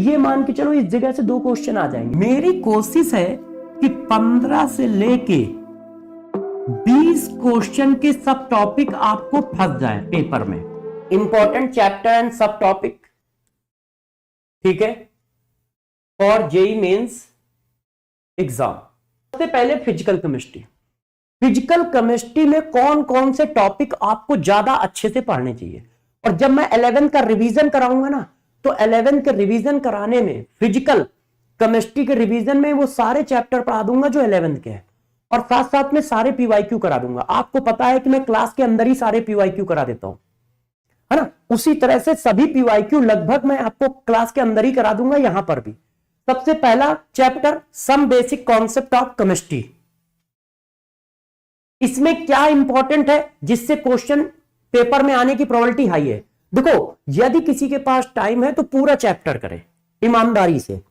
ये मान के चलो इस जगह से 2 क्वेश्चन आ जाएंगे। मेरी कोशिश है कि 15 से लेके 20 क्वेश्चन के सब टॉपिक आपको फंस जाए पेपर में, इंपॉर्टेंट चैप्टर एंड सब टॉपिक, ठीक है, फॉर जेईई मेंस एग्जाम। सबसे पहले फिजिकल केमिस्ट्री। फिजिकल केमिस्ट्री में कौन कौन से टॉपिक आपको ज्यादा अच्छे से पढ़ने चाहिए, और जब मैं 11 का रिवीजन कराऊंगा ना, तो 11 के रिवीजन कराने में फिजिकल केमिस्ट्री के रिवीजन में वो सारे चैप्टर पढ़ा दूंगा जो 11 के हैं, और साथ साथ में सारे पीवाईक्यू करा दूंगा। आपको पता है कि मैं क्लास के अंदर ही सारे पीवाईक्यू करा देता हूं, है ना। उसी तरह से सभी पीवाईक्यू लगभग मैं आपको क्लास के अंदर ही करा दूंगा, यहां पर भी। सबसे पहला chapter some basic concept of chemistry. इसमें क्या इंपॉर्टेंट है जिससे क्वेश्चन पेपर में आने की प्रोबेबिलिटी हाई है? देखो, यदि किसी के पास टाइम है तो पूरा चैप्टर करे ईमानदारी से,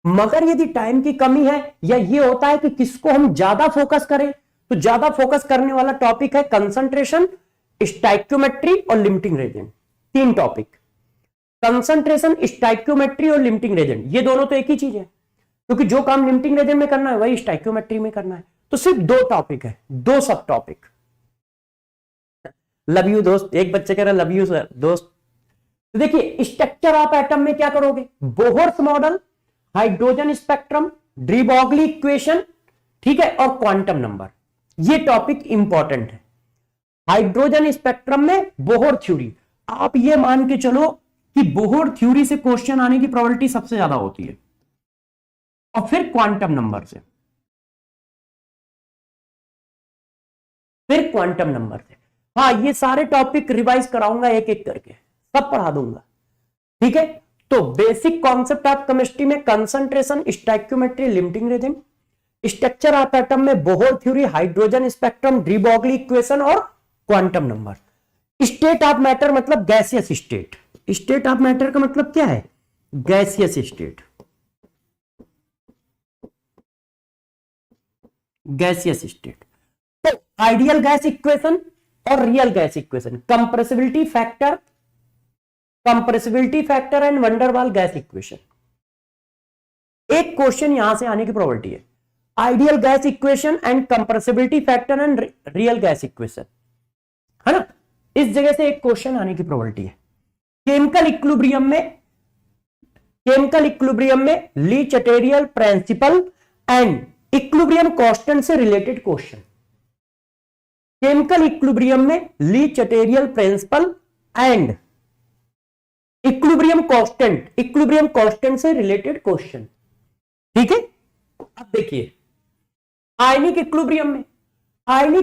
मगर यदि टाइम की कमी है या ये होता है कि किसको हम ज्यादा फोकस करें, तो ज्यादा फोकस करने वाला टॉपिक है कंसंट्रेशन, स्टोइकियोमेट्री और limiting Regent. 3 topic, concentration, stoichiometry और लिमिटिंग रेजेंट। ये दोनों तो एक ही चीज है, क्योंकि जो काम लिमिटिंग रेजेंट में करना है वही स्टोइकियोमेट्री में करना है। तो सिर्फ 2 टॉपिक है, 2 सब टॉपिक। लव यू दोस्त, एक बच्चे कह रहा लव यू सर दोस्त। तो देखिए, स्ट्रक्चर ऑफ एटम में क्या करोगे? Bohr's model, hydrogen spectrum, de Broglie equation, ठीक है, और क्वांटम नंबर। ये टॉपिक इंपॉर्टेंट है। हाइड्रोजन स्पेक्ट्रम में बोहर थ्योरी, आप ये मान के चलो कि बोहर थ्योरी से क्वेश्चन आने की प्रोबेबिलिटी सबसे ज्यादा होती है, और फिर क्वांटम नंबर से, फिर क्वांटम नंबर से। हाँ, ये सारे टॉपिक रिवाइज कराऊंगा एक एक करके, सब पढ़ा दूंगा, ठीक है। तो बेसिक कॉन्सेप्ट ऑफ केमिस्ट्री में concentration, stoichiometry, limiting reagent. Structure of atom में Bohr theory, hydrogen spectrum, de Broglie equation और quantum number. State of matter मतलब gaseous state. State of matter का मतलब क्या है? Gaseous state, gaseous state. तो ideal gas equation और real gas equation, compressibility factor and van der Waals gas equation. एक question यहां से आने की प्रोबेबिलिटी है, ideal gas equation and compressibility factor and real gas equation, है ना। इस जगह से एक क्वेश्चन आने की प्रोबेबिलिटी है। केमिकल इक्विलिब्रियम में ली चटेरियल प्रिंसिपल एंड इक्विलिब्रियम कांस्टेंट से रिलेटेड क्वेश्चन। केमिकल इक्विलिब्रियम में ली चटेरियल प्रिंसिपल एंड इक्विलिब्रियम कांस्टेंट से रिलेटेड क्वेश्चन, ठीक है। अब देखिए, आयनिक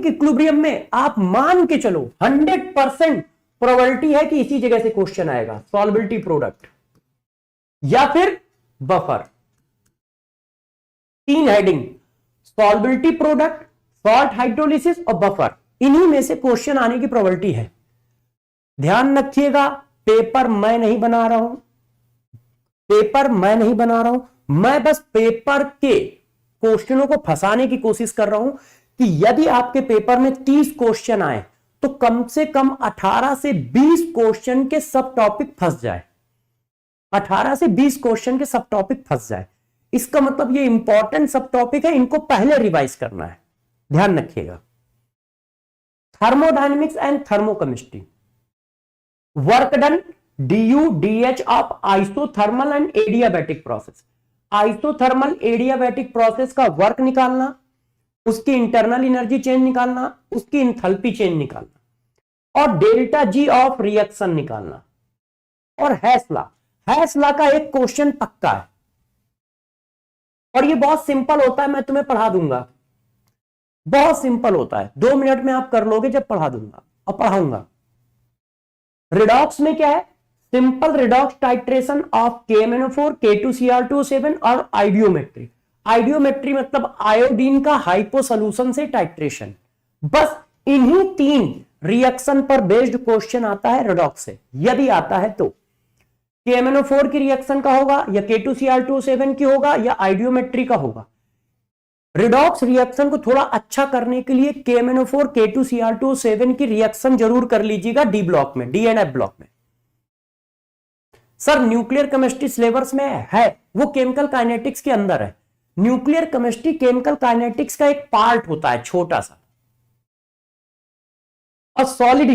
इक्विलिब्रियम में आप मान के चलो 100% प्रोबेबिलिटी है कि इसी जगह से क्वेश्चन आएगा, सॉल्युबिलिटी प्रोडक्ट या फिर buffer. 3 heading, solubility product, salt hydrolysis और बफर, इन्हीं में से क्वेश्चन आने की प्रोबेबिलिटी है। ध्यान रखिएगा, पेपर मैं नहीं बना रहा हूं, मैं बस पेपर के क्वेश्चनों को फंसाने की कोशिश कर रहा हूं कि यदि आपके पेपर में 30 क्वेश्चन आए तो कम से कम 18 से 20 क्वेश्चन के सब टॉपिक फंस जाए। 18 से 20 क्वेश्चन के सब टॉपिक फंस जाए, इसका मतलब ये इंपॉर्टेंट सब टॉपिक है, इनको पहले रिवाइज करना है। ध्यान रखिएगा। Thermodynamics and thermochemistry, work done D U D H of isothermal and adiabatic process. Isothermal adiabatic process का वर्क निकालना, उसकी इंटरनल एनर्जी चेंज निकालना, उसकी इंथैल्पी चेंज निकालना, और डेल्टा जी ऑफ रिएक्शन निकालना। और हैश लॉ का एक क्वेश्चन पक्का है, और ये बहुत सिंपल होता है, मैं तुम्हें पढ़ा दूंगा, बहुत सिंपल होता है, 2 मिनट में आप कर लोगे जब पढ़ा दूंगा और पढ़ाऊंगा। रिडॉक्स में क्या है? Simple redox titration of KMnO4, K2Cr2O7 और आइडियोमेट्री। आइडियोमेट्री मतलब आयोडीन का हाइपो सोल्यूशन से टाइट्रेशन। बस इन्हीं 3 रिएक्शन पर बेस्ड क्वेश्चन आता है रिडॉक्स से, यदि आता है तो। KMnO4 की रिएक्शन का होगा, या K2Cr2O7 की होगा, या आइडियोमेट्री का होगा। रिडॉक्स रिएक्शन को थोड़ा अच्छा करने के लिए KMnO4 K2Cr2O7 की रिएक्शन जरूर कर लीजिएगा डी ब्लॉक में, डी एंड एफ ब्लॉक में। सर न्यूक्लियर केमिस्ट्री सिलेबस में है, वो केमिकल काइनेटिक्स के अंदर है। न्यूक्लियर केमिस्ट्री केमिकल काइनेटिक्स का एक पार्ट होता है छोटा सा। और सॉलिड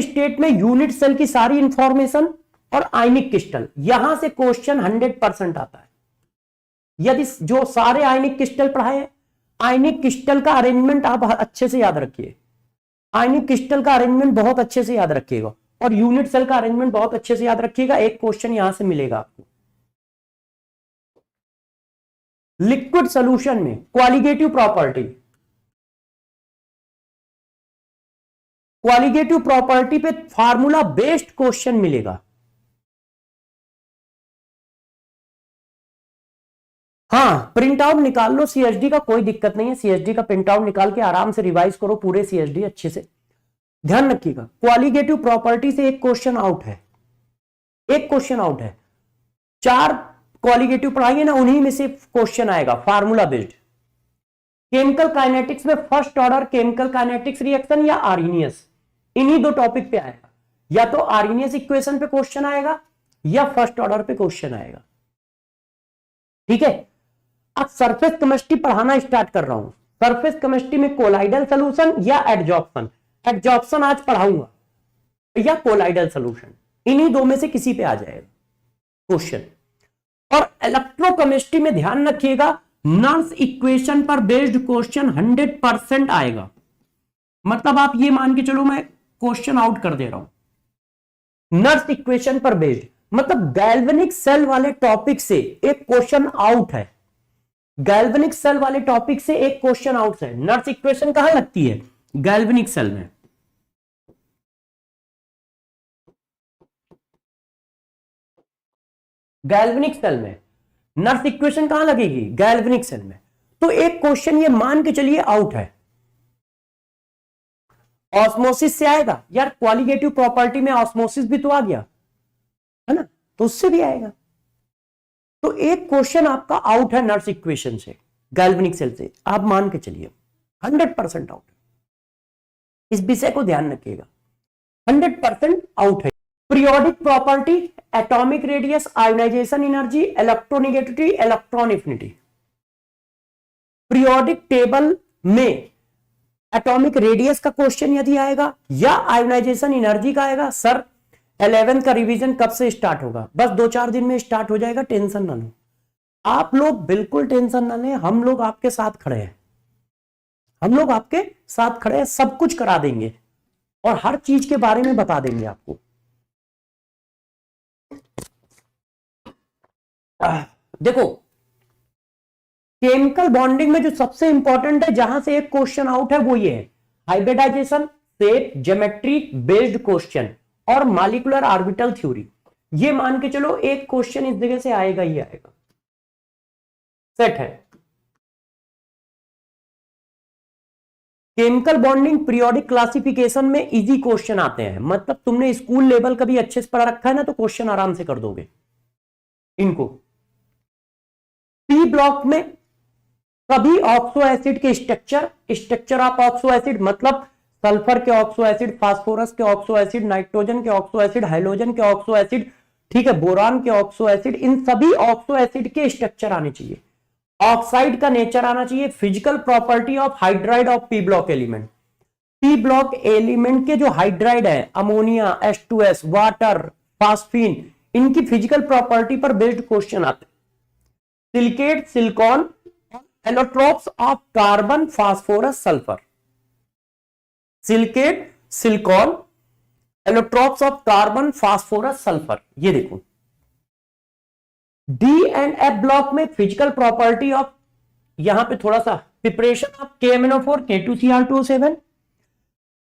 स्टेट में यूनिट सेल की सारी इंफॉर्मेशन और आयनिक क्रिस्टल, यहां से क्वेश्चन 100% आता है। यदि जो सारे आयनिक क्रिस्टल पढ़ाए हैं, आयनिक क्रिस्टल का अरेंजमेंट आप अच्छे से याद रखिए, आयनिक क्रिस्टल का अरेंजमेंट बहुत अच्छे से याद रखिएगा, और यूनिट सेल का अरेंजमेंट बहुत अच्छे से याद रखिएगा। एक क्वेश्चन यहां से मिलेगा आपको। लिक्विड सॉल्यूशन में क्वालिटेटिव प्रॉपर्टी पे फार्मूला बेस्ड क्वेश्चन मिलेगा। हाँ, प्रिंट आउट निकाल लो सीएसडी का, कोई दिक्कत नहीं है। सीएसडी का प्रिंट आउट निकाल के आराम से रिवाइज करो पूरे सीएसडी अच्छे से। ध्यान रखिएगा, क्वालिटेटिव प्रॉपर्टी से एक क्वेश्चन आउट है, एक क्वेश्चन आउट है। 4 क्वालिटेटिव पढ़ाइए ना, उन्हीं में से क्वेश्चन आएगा फार्मूला बेस्ड। केमिकल काइनेटिक्स में first order chemical kinetics reaction या आर्हेनियस, इन्हीं 2 टॉपिक पे आएगा। या तो आर्हेनियस इक्वेशन पे क्वेश्चन आएगा या फर्स्ट ऑर्डर पे क्वेश्चन आएगा। ठीक है, अब सरफेस केमिस्ट्री पढ़ाना स्टार्ट कर रहा हूं। सरफेस केमिस्ट्री में कोलाइडल सॉल्यूशन या एडजॉर्प्शन आज पढ़ाऊंगा, या कोलाइडल सॉल्यूशन, इन्हीं 2 में से किसी पे आ जाएगा क्वेश्चन। और इलेक्ट्रोकेमिस्ट्री में ध्यान रखिएगा, नर्स इक्वेशन पर बेस्ड क्वेश्चन 100% आएगा। मतलब आप ये मान के चलो मैं क्वेश्चन आउट कर दे रहा हूं। नर्स इक्वेशन पर बेस्ड मतलब गैल्वेनिक सेल वाले टॉपिक से एक क्वेश्चन आउट है। गैल्वेनिक सेल वाले टॉपिक से एक क्वेश्चन आउट है। नर्स इक्वेशन कहां लगती है? गैल्वेनिक सेल में। गैल्वेनिक सेल में नर्स इक्वेशन कहां लगेगी? गैल्वेनिक सेल में। तो एक क्वेश्चन ये मान के चलिए आउट है। ऑस्मोसिस से आएगा यार, क्वालिटेटिव प्रॉपर्टी में ऑस्मोसिस भी तो आ गया है ना, तो उससे भी आएगा। तो एक क्वेश्चन आपका आउट है नर्स इक्वेशन से, गैल्वेनिक सेल से, आप मान के चलिए 100% आउट है। इस विषय को ध्यान रखिएगा, 100% आउट है। Periodic property, atomic radius, ionisation energy, electronegativity, electron affinity. Periodic table में एटॉमिक रेडियस का क्वेश्चन यदि आएगा या आयोनाइजेशन एनर्जी का आएगा। सर 11th का रिवीजन कब से स्टार्ट होगा? बस 2-4 दिन में स्टार्ट हो जाएगा, टेंशन ना लो। आप लोग बिल्कुल टेंशन ना लें, हम लोग आपके साथ खड़े हैं, हम लोग आपके साथ खड़े हैं, सब कुछ करा देंगे और हर चीज के बारे में बता देंगे आपको। देखो, केमिकल बॉन्डिंग में जो सबसे इंपॉर्टेंट है, जहां से एक क्वेश्चन आउट है, वो ये है hybridisation, shape, geometry based question और मॉलिक्यूलर ऑर्बिटल थ्योरी। ये मान के चलो एक क्वेश्चन इस जगह से आएगा ही आएगा, सेट है। केमिकल बॉन्डिंग पीरियोडिक क्लासिफिकेशन में इजी क्वेश्चन आते हैं, मतलब तुमने स्कूल लेवल का भी अच्छे से पढ़ा रखा है ना, तो क्वेश्चन आराम से कर दोगे इनको। पी ब्लॉक में सभी ऑक्सो एसिड के स्ट्रक्चर ऑफ ऑक्सो एसिड, मतलब सल्फर के ऑक्सो एसिड, फास्फोरस के ऑक्सो एसिड, नाइट्रोजन के ऑक्सो एसिड, हाइड्रोजन के ऑक्सो एसिड, ठीक है, बोरान के ऑक्सो एसिड, इन सभी ऑक्सो एसिड के स्ट्रक्चर आने चाहिए। ऑक्साइड का नेचर आना चाहिए, physical property of hydride of P block element. P block element के जो हाइड्राइड है, अमोनिया, H2S, वाटर, फास्फीन, इनकी फिजिकल प्रॉपर्टी पर बेस्ड क्वेश्चन आते हैं। Silicate, silicon, allotropes of carbon, phosphorus, sulphur. Silicate, silicon, allotropes of carbon, phosphorus, sulphur. ये देखो, D and F block में फिजिकल प्रॉपर्टी ऑफ, यहां पे थोड़ा सा preparation of KMnO4, K2Cr2O7।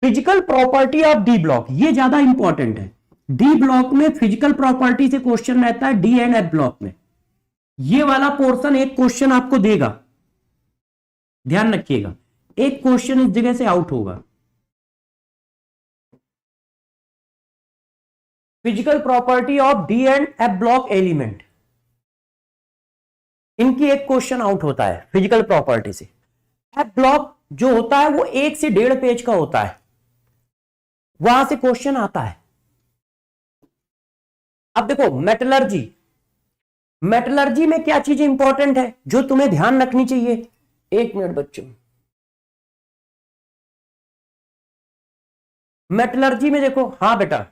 Physical property of D block, ये ज्यादा इंपॉर्टेंट है। डी ब्लॉक में फिजिकल प्रॉपर्टी से क्वेश्चन रहता है, डी एंड एफ ब्लॉक में। ये वाला पोर्शन एक क्वेश्चन आपको देगा, ध्यान रखिएगा, एक क्वेश्चन इस जगह से आउट होगा। Physical property of D and F block element, इनकी एक क्वेश्चन आउट होता है फिजिकल प्रॉपर्टी से। एफ ब्लॉक जो होता है वो 1 से 1.5 पेज का होता है, वहां से क्वेश्चन आता है। अब देखो मेटलर्जी, मेटलर्जी में क्या चीजें इंपॉर्टेंट है जो तुम्हें ध्यान रखनी चाहिए। एक मिनट बच्चों, मेटलर्जी में देखो, हाँ बेटा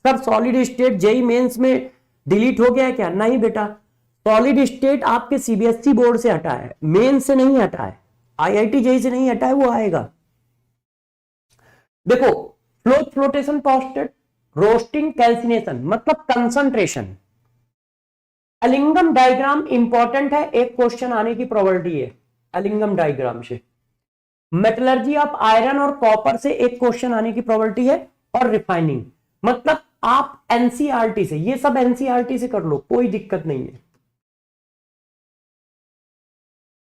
sir solid state JEE mains में डिलीट हो गया है क्या? नहीं बेटा, सॉलिड स्टेट आपके सीबीएसई बोर्ड से हटा है, मेन से नहीं हटा है, आईआईटी जेई से नहीं हटा है, वो आएगा। देखो फ्लोटेशन पॉस्टेड, रोस्टिंग, कैल्सिनेशन मतलब कंसंट्रेशन। एलिंगम डायग्राम इंपॉर्टेंट है, एक क्वेश्चन आने की प्रोबेबिलिटी है एलिंगम डायग्राम से। मेटलर्जी ऑफ आयरन और कॉपर से एक क्वेश्चन आने की प्रोबेबिलिटी है। और रिफाइनिंग मतलब आप एनसीईआरटी से, ये सब एनसीईआरटी से कर लो, कोई दिक्कत नहीं है।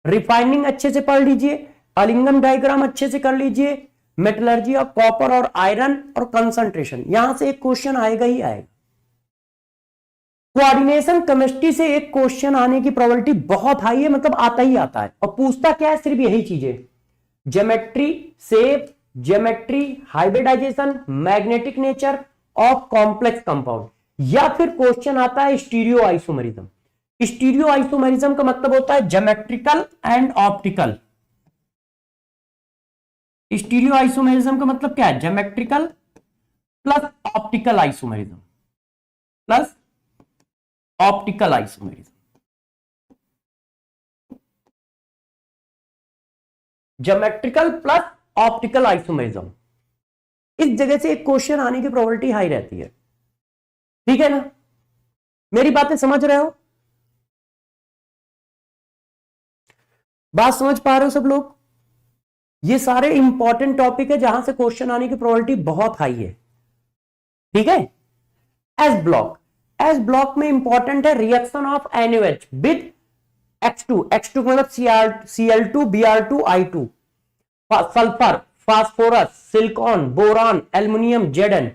रिफाइनिंग अच्छे से पढ़ लीजिए, एलिंगम डायग्राम अच्छे से कर लीजिए, मेटलर्जी ऑफ कॉपर और आयरन और कंसंट्रेशन, यहां से एक क्वेश्चन आएगा ही आएगा। कोऑर्डिनेशन केमिस्ट्री से एक क्वेश्चन आने की प्रोबेबिलिटी बहुत हाई है, मतलब आता ही आता है। और पूछता क्या है? सिर्फ यही चीजें, geometry, shape, geometry, hybridisation, magnetic nature of complex compound, या फिर क्वेश्चन आता है स्टीरियो आइसोमेरिज्म। स्टीरियो आइसोमेरिज्म का मतलब होता है geometrical and optical. Stereo isomerism का मतलब क्या है? Geometrical plus optical isomerism, plus optical isomerism. Geometrical plus optical isomerism, इस जगह से एक क्वेश्चन आने की प्रोबेबिलिटी हाई रहती है। ठीक है ना, मेरी बातें समझ रहे हो? बात समझ पा रहे हो सब लोग? ये सारे इंपॉर्टेंट टॉपिक है जहां से क्वेश्चन आने की प्रोबेबिलिटी बहुत हाई है। ठीक है। एस ब्लॉक, एस ब्लॉक में इंपॉर्टेंट है reaction of NaOH with X2, X2 मतलब Cl2 Br2 I2, sulphur, phosphorus, silicon, boron, aluminium, Zn,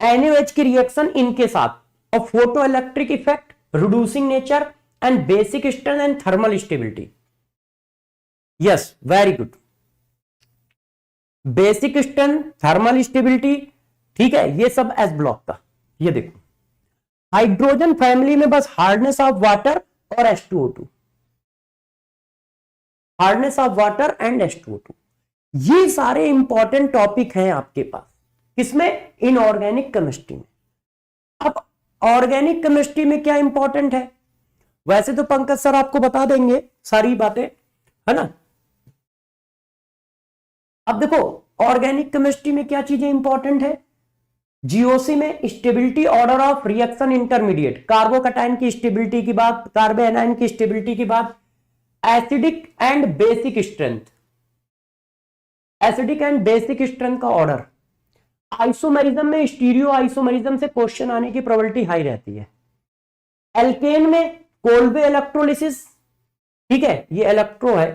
NaOH की रिएक्शन इनके साथ, और photo electric effect, reducing nature and basic strength and thermal stability. Yes, very good. Basic strength, thermal stability, ठीक है, ये सब S block का। ये देखो हाइड्रोजन फैमिली में बस हार्डनेस ऑफ वाटर और H2O2, hardness of water and H2O2, ये सारे इंपॉर्टेंट टॉपिक हैं आपके पास। किसमें? इनऑर्गेनिक केमिस्ट्री में। अब ऑर्गेनिक केमिस्ट्री में क्या इंपॉर्टेंट है? वैसे तो पंकज सर आपको बता देंगे सारी बातें, है ना। अब देखो ऑर्गेनिक केमिस्ट्री में क्या चीजें इंपॉर्टेंट है। जीओसी में stability order of reaction intermediate, carbocation की स्टेबिलिटी की बात, कार्बो एनायन की स्टेबिलिटी की बात, acidic and basic strength, acidic and basic strength का ऑर्डर। आइसोमेरिज्म में स्टीरियो आइसोमेरिज्म से क्वेश्चन आने की प्रोबेबिलिटी हाई रहती है। एल्केन में कोल्बे इलेक्ट्रोलिसिस, ठीक है, ये इलेक्ट्रो है,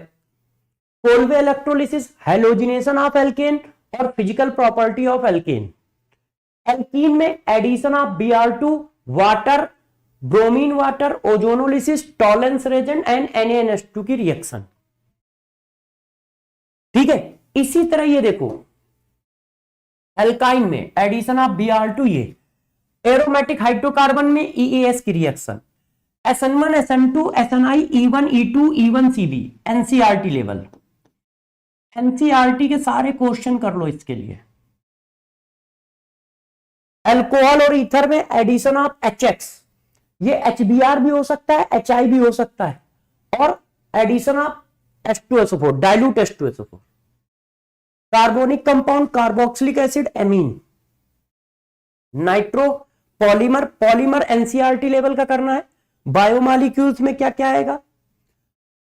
Kolbe electrolysis, halogenation of alkane और physical property of alkane. Alkene में addition of Br2, water, bromine water, ozonolysis, Tollens reagent and NaNH2 की रिएक्शन। ठीक है, इसी तरह ये देखो एल्काइन में एडिशन ऑफ Br2, ये एरोमेटिक हाइड्रोकार्बन में EAS की reaction, SN1, SN2, SNI, E1, E2, E1CB, NCERT level. NCERT के सारे क्वेश्चन कर लो इसके लिए। अल्कोहल और ईथर में एडिशन ऑफ HX, ये HBr भी हो सकता है, HI भी हो सकता है, और addition of H2SO4, dilute H2SO4। Carbonic compound, carboxylic acid, amine, nitro, polymer, polymer NCERT level का करना है। बायोमॉलिक्यूल्स में क्या क्या आएगा?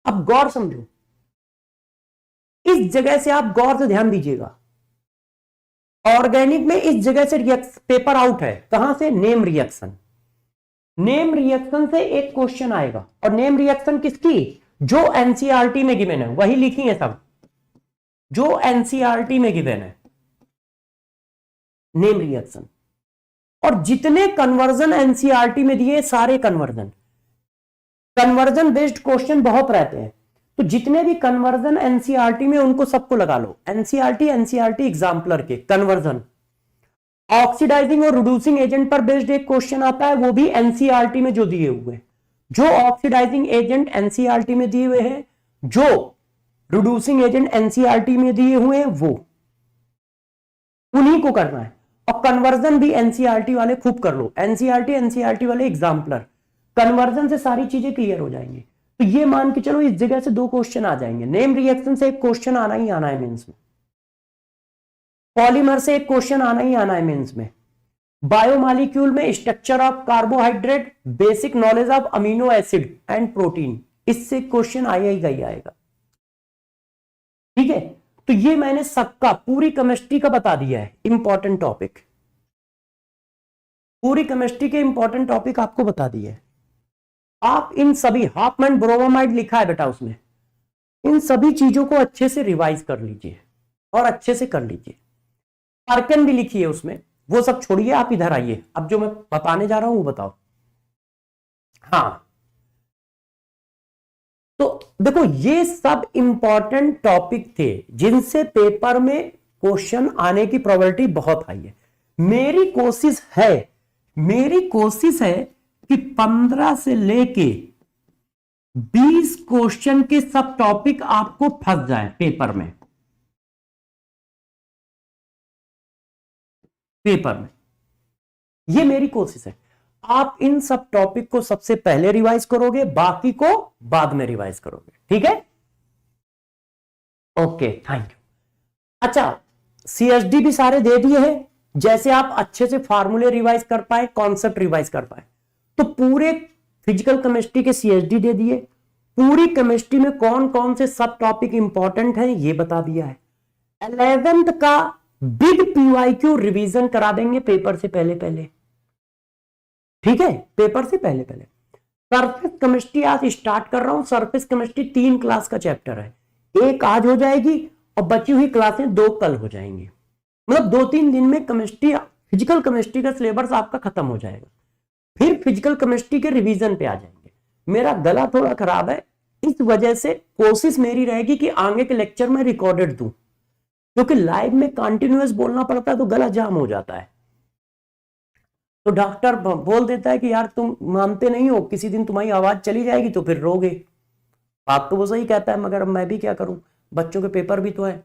अब गौर समझो, इस जगह से आप गौर से ध्यान दीजिएगा। ऑर्गेनिक में इस जगह से पेपर आउट है, कहां से? Name reaction. नेम रिएक्शन से एक क्वेश्चन आएगा, और नेम रिएक्शन किसकी? जो एनसीईआरटी में गिवन है, वही लिखी है सब, जो एनसीईआरटी में गिवन है, नेम रिएक्शन। और जितने कन्वर्जन एनसीईआरटी में दिए, सारे कन्वर्जन बेस्ड क्वेश्चन बहुत रहते हैं, तो जितने भी कन्वर्जन एनसीईआरटी में, उनको सबको लगा लो। एनसीईआरटी एग्जाम्पलर के कन्वर्जन, ऑक्सीडाइजिंग और रिड्यूसिंग एजेंट पर बेस्ड एक क्वेश्चन आता है, वो भी एनसीईआरटी में जो दिए हुए हैं। जो ऑक्सीडाइजिंग एजेंट एनसीईआरटी में दिए हुए हैं, जो रिड्यूसिंग एजेंट एनसीईआरटी में दिए हुए हैं, वो उन्हीं को करना है। और कन्वर्जन भी एनसीईआरटी वाले खूब कर लो, एनसीईआरटी वाले एग्जाम्पलर, कन्वर्जन से सारी चीजें क्लियर हो जाएंगी। तो ये मान के चलो इस जगह से 2 क्वेश्चन आ जाएंगे। नेम रिएक्शन से एक क्वेश्चन आना ही आना है मेंस में, पॉलीमर से एक क्वेश्चन आना ही आना है मेंस में, बायोमॉलिक्यूल में structure of carbohydrate, basic knowledge of amino acid and protein, इससे क्वेश्चन आएगा ही आएगा। ठीक है, तो ये मैंने सबका पूरी केमिस्ट्री का बता दिया है इंपॉर्टेंट टॉपिक, पूरी केमिस्ट्री के इंपॉर्टेंट टॉपिक आपको बता दिए है। आप इन सभी हाफमैन ब्रोमाइड लिखा है बेटा उसमें, इन सभी चीजों को अच्छे से रिवाइज कर लीजिए और अच्छे से कर लीजिए। पार्कन भी लिखी है उसमें, वो सब छोड़िए, आप इधर आइए, अब जो मैं बताने जा रहा हूं वो बताओ। हाँ, तो देखो ये सब इंपॉर्टेंट टॉपिक थे जिनसे पेपर में क्वेश्चन आने की प्रोबेबिलिटी बहुत हाई है। मेरी कोशिश है कि 15 से लेके 20 क्वेश्चन के सब टॉपिक आपको फंस जाए पेपर में, ये मेरी कोशिश है। आप इन सब टॉपिक को सबसे पहले रिवाइज करोगे, बाकी को बाद में रिवाइज करोगे, ठीक है? Okay, thank you. अच्छा, सीएसडी भी सारे दे दिए हैं, जैसे आप अच्छे से फार्मूले रिवाइज कर पाए, कॉन्सेप्ट रिवाइज कर पाए। तो पूरे फिजिकल केमिस्ट्री के सीएसडी दे दिए, पूरी केमिस्ट्री में कौन कौन से सब टॉपिक इंपॉर्टेंट हैं ये बता दिया है। 11th का बिग पीवाईक्यू रिवीजन करा देंगे पेपर से पहले, ठीक है? पेपर से पहले सरफेस केमिस्ट्री आज स्टार्ट कर रहा हूं। सरफेस केमिस्ट्री 3 क्लास का चैप्टर है, एक आज हो जाएगी और बची हुई क्लासें 2 कल हो जाएंगी। मतलब 2-3 दिन में केमिस्ट्री, फिजिकल केमिस्ट्री का सिलेबस आपका खत्म हो जाएगा। फिर फिजिकल केमिस्ट्री के रिवीजन पे आ जाएंगे। मेरा गला थोड़ा खराब है, इस वजह से कोशिश मेरी रहेगी कि आगे के लेक्चर में रिकॉर्डेड दूं, क्योंकि लाइव में कंटिन्यूअस बोलना पड़ता है तो गला जाम हो जाता है। तो डॉक्टर बोल देता है कि यार तुम मानते नहीं हो, किसी दिन तुम्हारी आवाज चली जाएगी तो फिर रोगे। बात तो वो सही कहता है, मगर मैं भी क्या करूं, बच्चों के पेपर भी तो है।